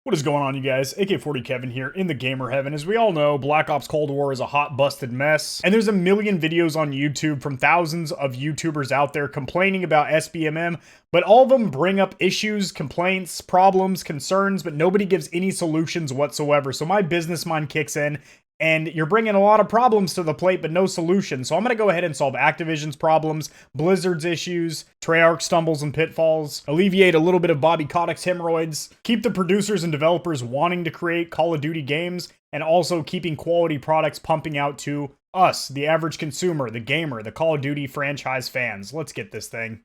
What is going on, you guys? AK-40 Kevin here in the gamer heaven. As we all know, Black Ops Cold War is a hot, busted mess, and there's a million videos on YouTube from thousands of YouTubers out there complaining about SBMM, but all of them bring up issues, complaints, problems, concerns, but nobody gives any solutions whatsoever. So my business mind kicks in, and you're bringing a lot of problems to the plate, but no solution. So I'm going to go ahead and solve Activision's problems, Blizzard's issues, Treyarch stumbles and pitfalls, alleviate a little bit of Bobby Kotick's hemorrhoids, keep the producers and developers wanting to create Call of Duty games, and also keeping quality products pumping out to us, the average consumer, the gamer, the Call of Duty franchise fans. Let's get this thing.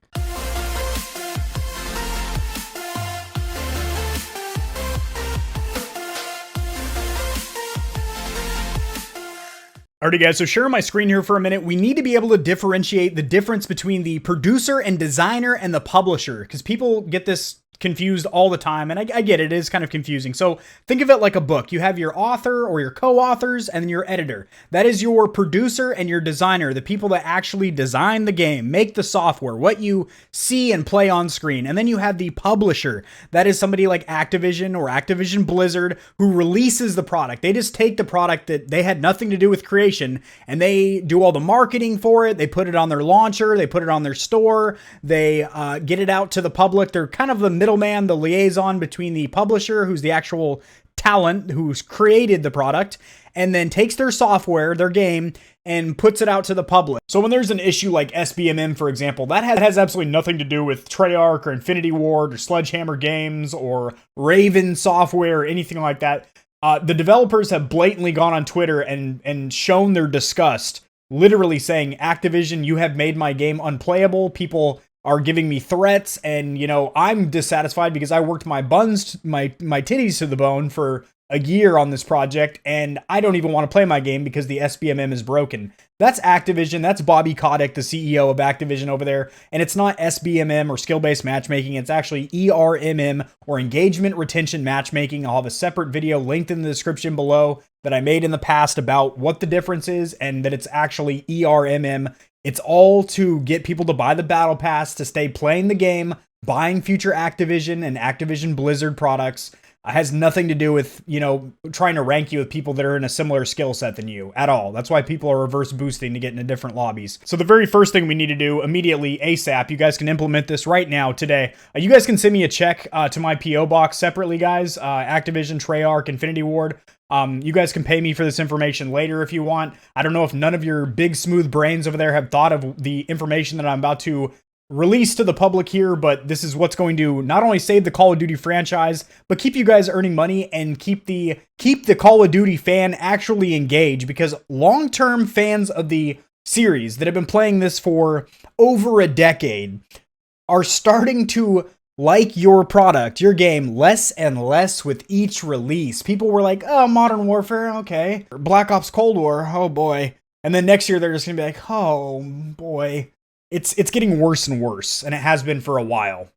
Alrighty guys, so sharing my screen here for a minute, we need to be able to differentiate the difference between the producer and designer and the publisher, because people get this confused all the time, and I get it, it is kind of confusing. So think of it like a book. You have your author or your co-authors and then your editor. That is your producer and your designer, the people that actually design the game, make the software, what you see and play on screen. And then you have the publisher. That is somebody like Activision or Activision Blizzard who releases the product. They just take the product that they had nothing to do with creation and they do all the marketing for it. They put it on their launcher, they put it on their store, they get it out to the public. They're kind of the middleman, the liaison between the publisher, who's the actual talent who's created the product, and then takes their software, their game, and puts it out to the public. So when there's an issue like SBMM, for example, that has absolutely nothing to do with Treyarch or Infinity Ward or Sledgehammer Games or Raven Software or anything like that. The developers have blatantly gone on Twitter and shown their disgust, literally saying, Activision, you have made my game unplayable. People are giving me threats, and I'm dissatisfied because I worked my titties to the bone for a year on this project, and I don't even want to play my game because the SBMM is broken. That's Activision. That's Bobby Kotick, the CEO of Activision over there, and it's not SBMM or skill-based matchmaking. It's actually ERMM, or engagement retention matchmaking. I'll have a separate video linked in the description below that I made in the past about what the difference is, and that it's actually ERMM. It's all to get people to buy the battle pass, to stay playing the game, buying future Activision and Activision Blizzard products. Has nothing to do with, trying to rank you with people that are in a similar skill set than you at all. That's why people are reverse boosting to get into different lobbies. So the very first thing we need to do immediately, ASAP, you guys can implement this right now, today. You guys can send me a check to my PO box separately, guys. Activision, Treyarch, Infinity Ward. You guys can pay me for this information later if you want. I don't know if none of your big smooth brains over there have thought of the information that I'm about to release to the public here, but this is what's going to not only save the Call of Duty franchise, but keep you guys earning money and keep the Call of Duty fan actually engaged, because long-term fans of the series that have been playing this for over a decade are starting to like your product, your game, less and less with each release. People were like, oh, Modern Warfare, okay. Black Ops Cold War, oh boy. And then next year they're just gonna be like, oh boy. It's getting worse and worse, and it has been for a while.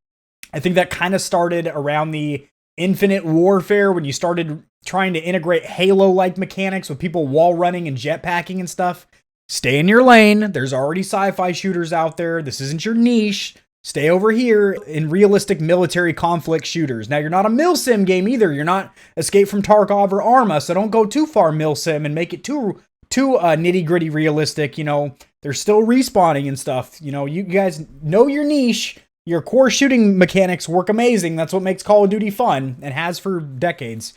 I think that kind of started around the Infinite Warfare, when you started trying to integrate Halo-like mechanics with people wall running and jetpacking and stuff. Stay in your lane. There's already sci-fi shooters out there. This isn't your niche. Stay over here in realistic military conflict shooters. Now, you're not a milsim game either. You're not Escape from Tarkov or Arma, so don't go too far milsim and make it too nitty-gritty realistic. They're still respawning and stuff. You guys know your niche. Your core shooting mechanics work amazing. That's what makes Call of Duty fun, and has for decades.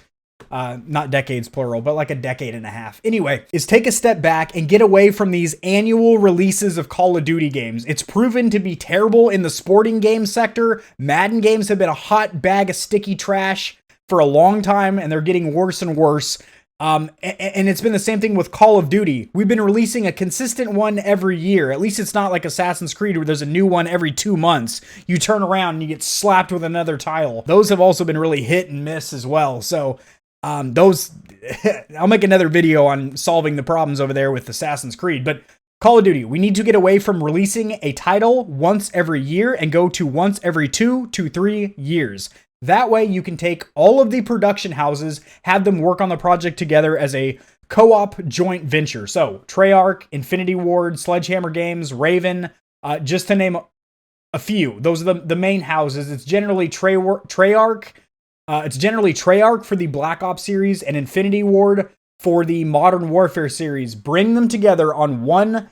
Not decades plural, but like a decade and a half. Anyway, is take a step back and get away from these annual releases of Call of Duty games. It's proven to be terrible in the sporting game sector. Madden games have been a hot bag of sticky trash for a long time, and they're getting worse and worse. And it's been the same thing with Call of Duty. We've been releasing a consistent one every year. At least it's not like Assassin's Creed where there's a new one every 2 months. You turn around and you get slapped with another title. Those have also been really hit and miss as well. So those, I'll make another video on solving the problems over there with Assassin's Creed. But Call of Duty, we need to get away from releasing a title once every year and go to once every 2 to 3 years. That way you can take all of the production houses, have them work on the project together as a co-op joint venture. So Treyarch, Infinity Ward, Sledgehammer Games, Raven, just to name a few. Those are the main houses. It's generally Treyarch, It's generally Treyarch for the Black Ops series and Infinity Ward for the Modern Warfare series. Bring them together on one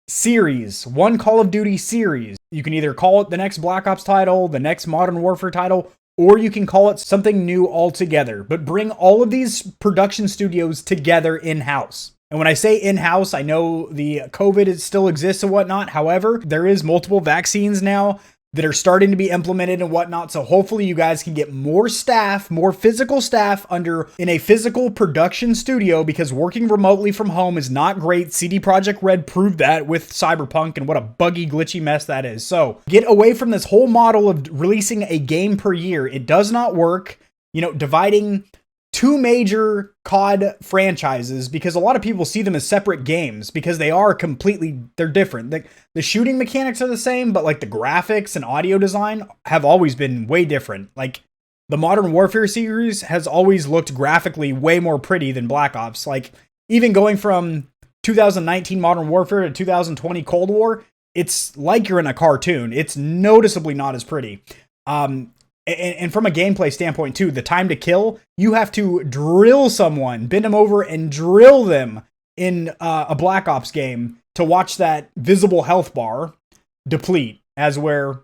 series, one Call of Duty series. You can either call it the next Black Ops title, the next Modern Warfare title, or you can call it something new altogether. But bring all of these production studios together in-house. And when I say in-house, I know the COVID still exists and whatnot. However, there is multiple vaccines now that are starting to be implemented and whatnot. So hopefully you guys can get more staff, more physical staff in a physical production studio, because working remotely from home is not great. CD Projekt Red proved that with Cyberpunk, and what a buggy, glitchy mess that is. So get away from this whole model of releasing a game per year. It does not work. You know, dividing two major COD franchises, because a lot of people see them as separate games because they're different. The shooting mechanics are the same, but like the graphics and audio design have always been way different. Like the Modern Warfare series has always looked graphically way more pretty than Black Ops. Like even going from 2019 Modern Warfare to 2020 Cold War, it's like you're in a cartoon. It's noticeably not as pretty. And from a gameplay standpoint too, the time to kill, you have to drill someone, bend them over and drill them in a Black Ops game to watch that visible health bar deplete. As where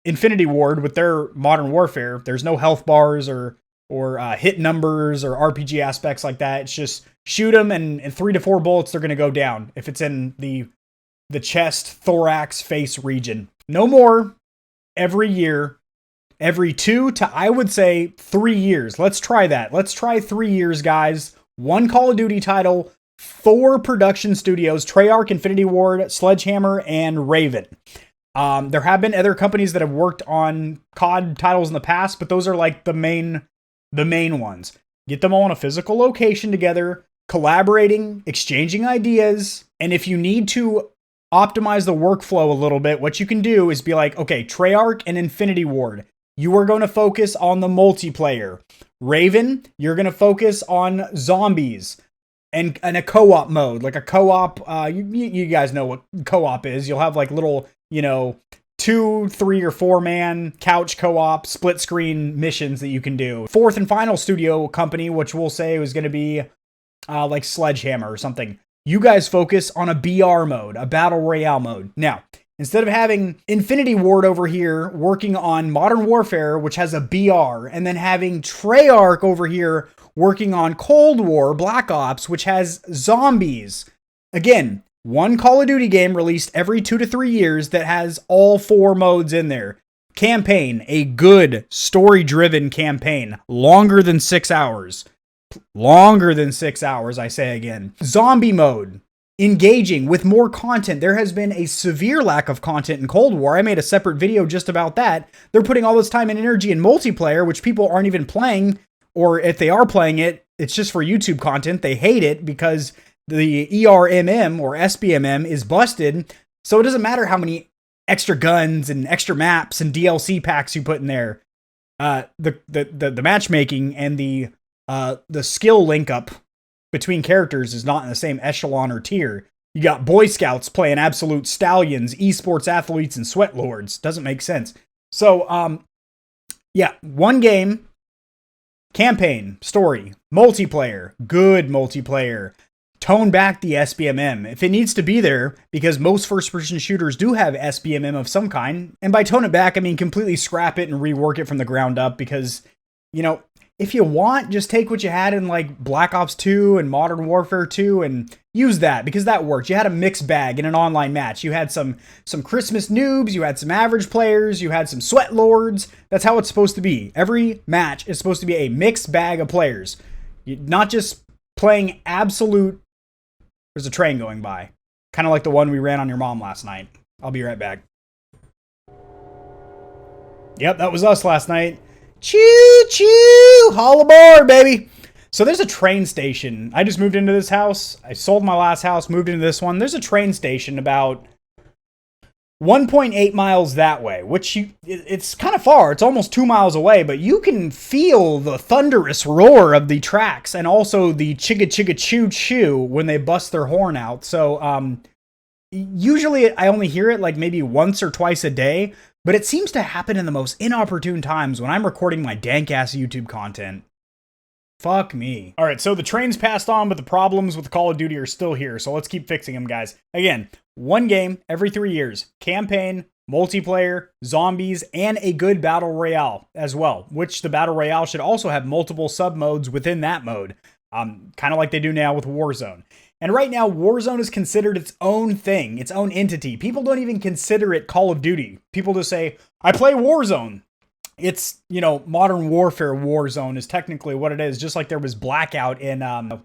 Infinity Ward with their Modern Warfare, there's no health bars or hit numbers or RPG aspects like that. It's just shoot them and in 3 to 4 bullets, they're going to go down if it's in the chest, thorax, face region. No more every year. Every 2 to, I would say, 3 years. Let's try that. Let's try 3 years, guys. 1 Call of Duty title, 4 production studios, Treyarch, Infinity Ward, Sledgehammer, and Raven. There have been other companies that have worked on COD titles in the past, but those are like the main ones. Get them all in a physical location together, collaborating, exchanging ideas, and if you need to optimize the workflow a little bit, what you can do is be like, okay, Treyarch and Infinity Ward, you are going to focus on the multiplayer. Raven, you're going to focus on zombies and a co-op mode. Like a co-op, you guys know what co-op is. You'll have like little, 2, 3, or 4 man couch co-op split screen missions that you can do. Fourth and final studio company, which we'll say is going to be like Sledgehammer or something. You guys focus on a BR mode, a battle royale mode. Now, instead of having Infinity Ward over here working on Modern Warfare, which has a BR, and then having Treyarch over here working on Cold War, Black Ops, which has zombies. Again, 1 Call of Duty game released every 2 to 3 years that has all 4 modes in there. Campaign, a good story-driven campaign, longer than 6 hours. Longer than 6 hours, I say again. Zombie mode. Engaging with more content. There has been a severe lack of content in Cold War. I made a separate video just about that. They're putting all this time and energy in multiplayer, which people aren't even playing, or if they are playing it, it's just for YouTube content. They hate it because the ERMM or SBMM is busted. So it doesn't matter how many extra guns and extra maps and DLC packs you put in there. The matchmaking and the skill link up between characters is not in the same echelon or tier. You got Boy Scouts playing absolute stallions, esports athletes, and sweat lords. Doesn't make sense. So, yeah, 1 game, campaign, story, multiplayer, good multiplayer. Tone back the SBMM if it needs to be there, because most first-person shooters do have SBMM of some kind. And by tone it back, I mean completely scrap it and rework it from the ground up, because, if you want, just take what you had in like Black Ops 2 and Modern Warfare 2 and use that, because that worked. You had a mixed bag in an online match. You had some Christmas noobs, you had some average players, you had some sweat lords. That's how it's supposed to be. Every match is supposed to be a mixed bag of players. Not just playing absolute... There's a train going by. Kind of like the one we ran on your mom last night. I'll be right back. Yep, that was us last night. Choo choo! Haul aboard, baby! So there's a train station. I just moved into this house. I sold my last house, moved into this one. There's a train station about 1.8 miles that way, which it's kind of far. It's almost 2 miles away, but you can feel the thunderous roar of the tracks and also the chigga chigga choo choo when they bust their horn out. So, usually I only hear it like maybe once or twice a day, but it seems to happen in the most inopportune times when I'm recording my dank-ass YouTube content. Fuck me. All right, so the train's passed on, but the problems with Call of Duty are still here, so let's keep fixing them, guys. Again, one game every 3 years. Campaign, multiplayer, zombies, and a good battle royale as well, which the battle royale should also have multiple sub-modes within that mode, kind of like they do now with Warzone. And right now, Warzone is considered its own thing, its own entity. People don't even consider it Call of Duty. People just say, I play Warzone. It's, you know, Modern Warfare Warzone is technically what it is, just like there was Blackout in,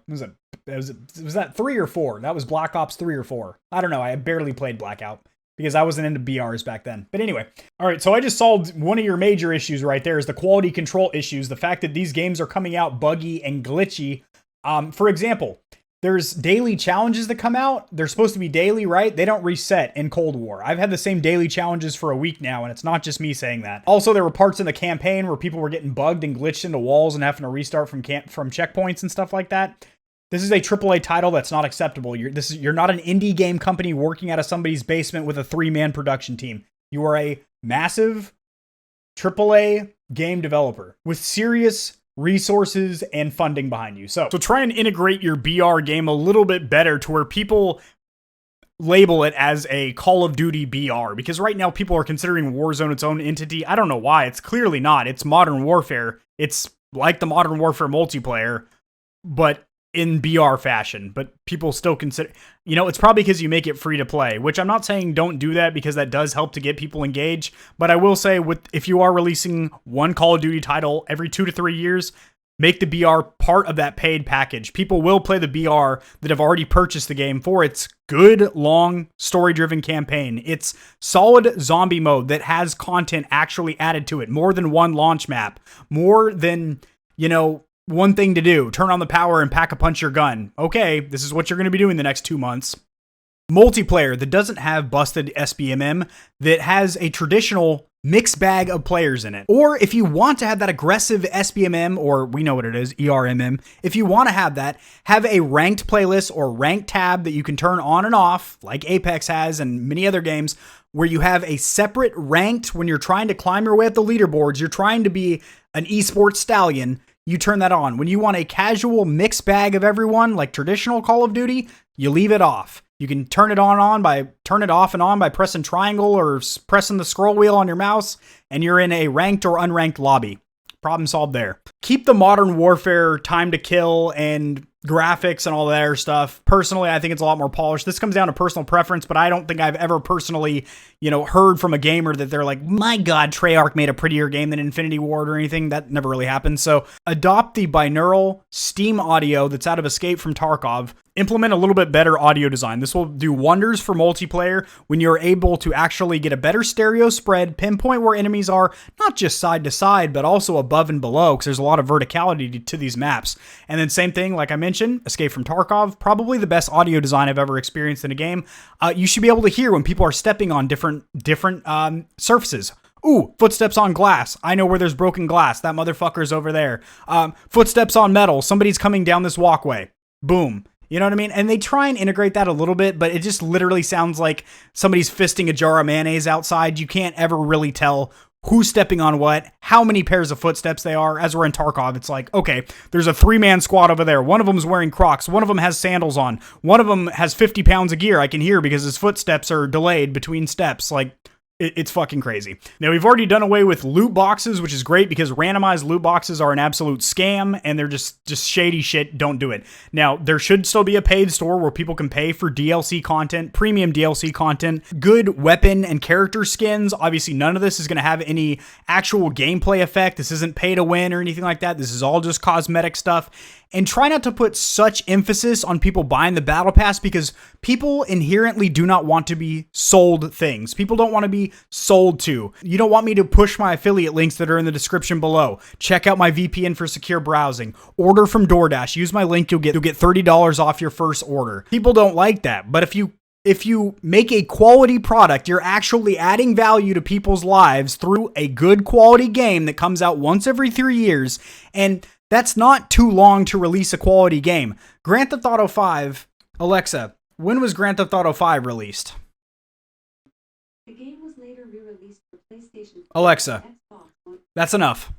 was that 3 or 4? That was Black Ops 3 or 4. I don't know, I barely played Blackout because I wasn't into BRs back then. But anyway, all right, so I just solved one of your major issues right there is the quality control issues, the fact that these games are coming out buggy and glitchy. For example, there's daily challenges that come out. They're supposed to be daily, right? They don't reset in Cold War. I've had the same daily challenges for a week now, and it's not just me saying that. Also, there were parts in the campaign where people were getting bugged and glitched into walls and having to restart from checkpoints and stuff like that. This is a AAA title that's not acceptable. You're not an indie game company working out of somebody's basement with a 3-man production team. You are a massive AAA game developer with serious resources and funding behind you. So try and integrate your BR game a little bit better to where people label it as a Call of Duty BR, because right now people are considering Warzone its own entity. I don't know why. It's clearly not. It's Modern Warfare. It's like the Modern Warfare multiplayer, but in BR fashion, but people still consider, you know, it's probably because you make it free to play, which I'm not saying don't do that because that does help to get people engaged. But I will say if you are releasing one Call of Duty title every 2 to 3 years, make the BR part of that paid package. People will play the BR that have already purchased the game for its good, long, story-driven campaign. It's solid zombie mode that has content actually added to it. More than one launch map. More than, you know, one thing to do, turn on the power and pack a punch your gun. Okay, this is what you're going to be doing the next 2 months. Multiplayer that doesn't have busted SBMM, that has a traditional mixed bag of players in it. Or if you want to have that aggressive SBMM, or we know what it is, ERMM, if you want to have that, have a ranked playlist or ranked tab that you can turn on and off, like Apex has and many other games, where you have a separate ranked when you're trying to climb your way up the leaderboards, you're trying to be an esports stallion, you turn that on. When you want a casual mixed bag of everyone, like traditional Call of Duty, you leave it off. You can turn it off and on by pressing triangle or pressing the scroll wheel on your mouse, and you're in a ranked or unranked lobby. Problem solved there. Keep the Modern Warfare time to kill and graphics and all that other stuff. Personally, I think it's a lot more polished. This comes down to personal preference, but I don't think I've ever personally, you know, heard from a gamer that they're like, my God, Treyarch made a prettier game than Infinity Ward or anything. That never really happened. So adopt the binaural Steam audio that's out of Escape from Tarkov. Implement a little bit better audio design. This will do wonders for multiplayer when you're able to actually get a better stereo spread, pinpoint where enemies are, not just side to side, but also above and below, because there's a lot of verticality to these maps. And then same thing, like I mentioned, Escape from Tarkov, probably the best audio design I've ever experienced in a game. You should be able to hear when people are stepping on different surfaces. Ooh, footsteps on glass. I know where there's broken glass. That motherfucker's over there. Footsteps on metal. Somebody's coming down this walkway. Boom. You know what I mean? And they try and integrate that a little bit, but it just literally sounds like somebody's fisting a jar of mayonnaise outside. You can't ever really tell who's stepping on what, how many pairs of footsteps they are. As we're in Tarkov, it's like, okay, there's a 3-man squad over there. One of them's wearing Crocs. One of them has sandals on. One of them has 50 pounds of gear I can hear because his footsteps are delayed between steps. Like, it's fucking crazy. Now, we've already done away with loot boxes, which is great because randomized loot boxes are an absolute scam and they're just shady shit. Don't do it. Now, there should still be a paid store where people can pay for DLC content, premium DLC content, good weapon and character skins. Obviously, none of this is going to have any actual gameplay effect. This isn't pay to win or anything like that. This is all just cosmetic stuff. And try not to put such emphasis on people buying the battle pass because people inherently do not want to be sold things. People don't want to be sold to. You don't want me to push my affiliate links that are in the description below. Check out my VPN for secure browsing. Order from DoorDash. Use my link. You'll get $30 off your first order. People don't like that. But if you make a quality product, you're actually adding value to people's lives through a good quality game that comes out once every 3 years. And that's not too long to release a quality game. Grand Theft Auto 5, Alexa, when was Grand Theft Auto 5 released? The game was later re-released for Alexa, that's enough.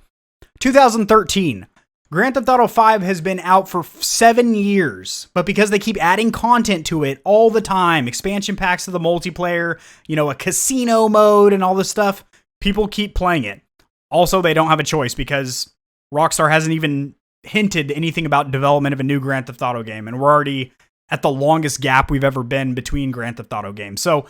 2013. Grand Theft Auto 5 has been out for 7 years, but because they keep adding content to it all the time, expansion packs to the multiplayer, you know, a casino mode and all this stuff, people keep playing it. Also, they don't have a choice because Rockstar hasn't even hinted anything about development of a new Grand Theft Auto game, and we're already at the longest gap we've ever been between Grand Theft Auto games. So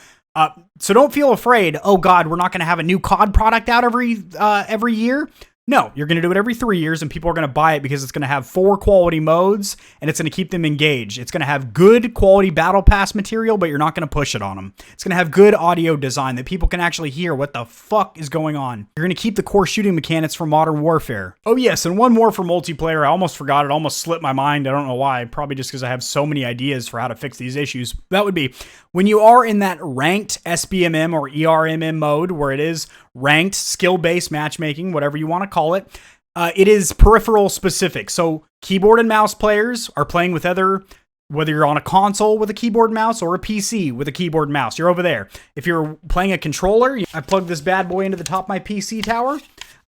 don't feel afraid. Oh God, we're not going to have a new COD product out every year. No, you're going to do it every 3 years, and people are going to buy it because it's going to have 4 quality modes, and it's going to keep them engaged. It's going to have good quality battle pass material, but you're not going to push it on them. It's going to have good audio design that people can actually hear what the fuck is going on. You're going to keep the core shooting mechanics from Modern Warfare. Oh yes, and one more for multiplayer. I almost forgot it. Almost slipped my mind. I don't know why. Probably just because I have so many ideas for how to fix these issues. That would be when you are in that ranked SBMM or ERMM mode where it is ranked, skill-based matchmaking, whatever you want to call it. It is peripheral specific. So keyboard and mouse players are playing with whether you're on a console with a keyboard and mouse or a PC with a keyboard and mouse, you're over there. If you're playing a controller, I plug this bad boy into the top of my PC tower.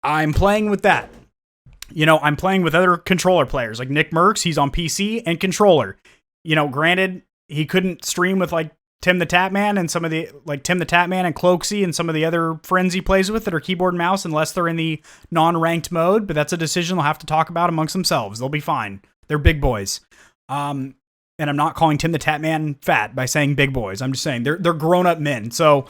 I'm playing with that. You know, I'm playing with other controller players like Nick Merckx. He's on PC and controller. You know, granted, he couldn't stream with like Tim the Tatman and some of the, like Tim the Tatman and Cloaksy and some of the other friends he plays with that are keyboard and mouse unless they're in the non-ranked mode, but that's a decision they'll have to talk about amongst themselves. They'll be fine. They're big boys. And I'm not calling Tim the Tatman fat by saying big boys. I'm just saying they're grown-up men. So,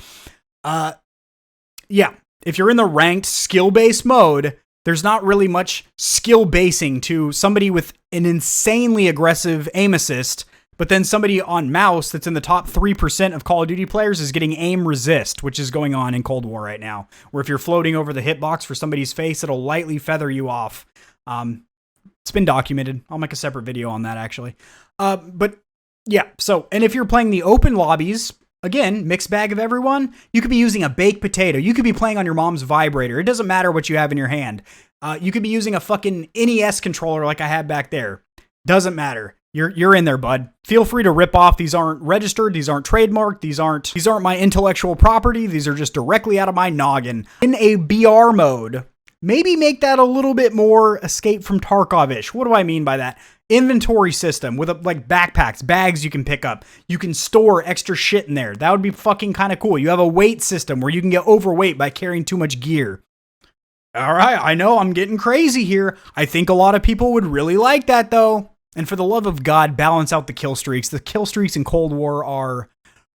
yeah, if you're in the ranked skill-based mode, there's not really much skill basing to somebody with an insanely aggressive aim assist. But then somebody on mouse that's in the top 3% of Call of Duty players is getting aim resist, which is going on in Cold War right now, where if you're floating over the hitbox for somebody's face, it'll lightly feather you off. It's been documented. I'll make a separate video on that, actually. But yeah, so, and if you're playing the open lobbies, again, mixed bag of everyone, you could be using a baked potato. You could be playing on your mom's vibrator. It doesn't matter what you have in your hand. You could be using a fucking NES controller like I had back there. Doesn't matter. You're in there, bud. Feel free to rip off. These aren't registered. These aren't trademarked. These aren't my intellectual property. These are just directly out of my noggin. In a BR mode, maybe make that a little bit more Escape from Tarkov-ish. What do I mean by that? Inventory system with like backpacks, bags you can pick up. You can store extra shit in there. That would be fucking kind of cool. You have a weight system where you can get overweight by carrying too much gear. All right, I know I'm getting crazy here. I think a lot of people would really like that though. And for the love of God, balance out the kill streaks. The kill streaks in Cold War are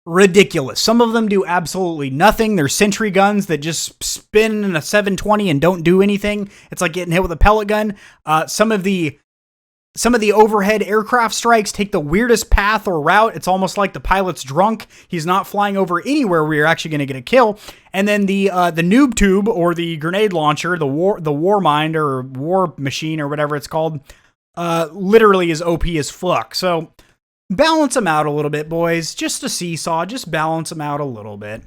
ridiculous. Some of them do absolutely nothing. They're sentry guns that just spin in a 720 and don't do anything. It's like getting hit with a pellet gun. Some of the overhead aircraft strikes take the weirdest path or route. It's almost like the pilot's drunk. He's not flying over anywhere where you're actually going to get a kill. And then the noob tube or the grenade launcher, the war mind or war machine or whatever it's called, literally is OP as fuck. So balance them out a little bit, boys. Just a seesaw. Just balance them out a little bit.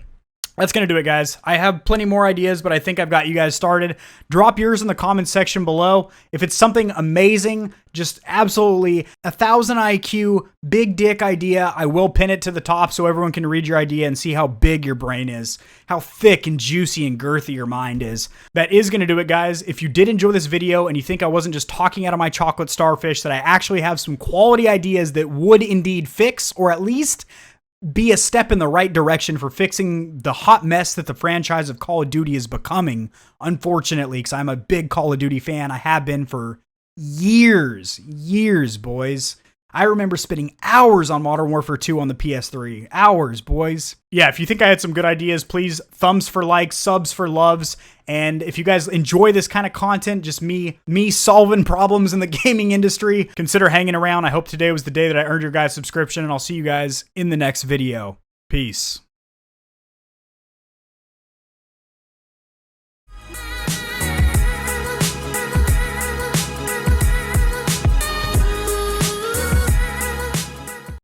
That's going to do it, guys. I have plenty more ideas, but I think I've got you guys started. Drop yours in the comments section below. If it's something amazing, just absolutely 1,000 IQ, big dick idea, I will pin it to the top so everyone can read your idea and see how big your brain is, how thick and juicy and girthy your mind is. That is going to do it, guys. If you did enjoy this video and you think I wasn't just talking out of my chocolate starfish, that I actually have some quality ideas that would indeed fix, or at least be a step in the right direction for fixing the hot mess that the franchise of Call of Duty is becoming, unfortunately, because I'm a big Call of Duty fan. I have been for years, boys. I remember spending hours on Modern Warfare 2 on the PS3. Hours, boys. Yeah, if you think I had some good ideas, please thumbs for likes, subs for loves. And if you guys enjoy this kind of content, just me solving problems in the gaming industry, consider hanging around. I hope today was the day that I earned your guys' subscription, and I'll see you guys in the next video. Peace.